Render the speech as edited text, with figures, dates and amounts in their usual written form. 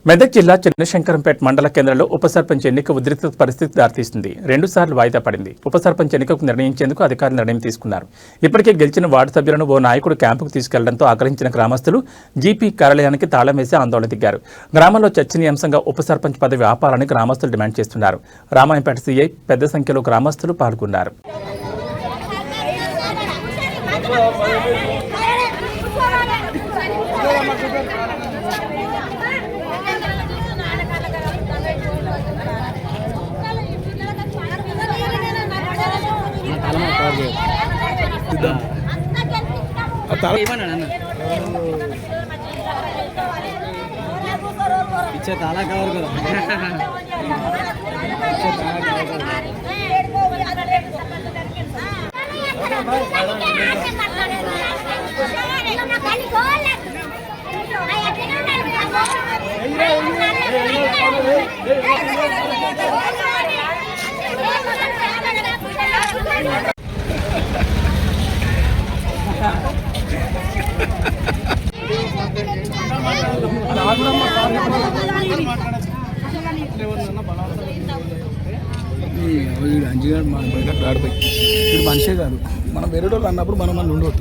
మెదక్ జిల్లా చిన్నశంకరంపేట మండల కేంద్రంలో ఉప సర్పంచ్ ఎన్నిక ఉద్రిక్త పరిస్థితి దారితీస్తుంది. 2 సార్లు వాయిదా పడింది. ఉప సర్పంచ్ ఎన్నికకు నిర్ణయించేందుకు అధికారులు నిర్ణయం తీసుకున్నారు. ఇప్పటికే గెలిచిన వార్డు సభ్యులను ఓ నాయకుడు క్యాంపుకు తీసుకెళ్లడంతో ఆగ్రహించిన గ్రామస్తులు జీపీ కార్యాలయానికి తాళం వేసి ఆందోళన దిగారు. గ్రామంలో చర్చనీయాంశంగా ఉప సర్పంచ్ పదవి ఆపాలని గ్రామస్తులు డిమాండ్ చేస్తున్నారు. రామాయంపేట సీఐ పెద్ద సంఖ్యలో గ్రామస్తులు పాల్గొన్నారు. पीछे ताला कवर करो మనిషే కాదు మనం వేరే వాళ్ళు అన్నప్పుడు మనం ఉండవచ్చు.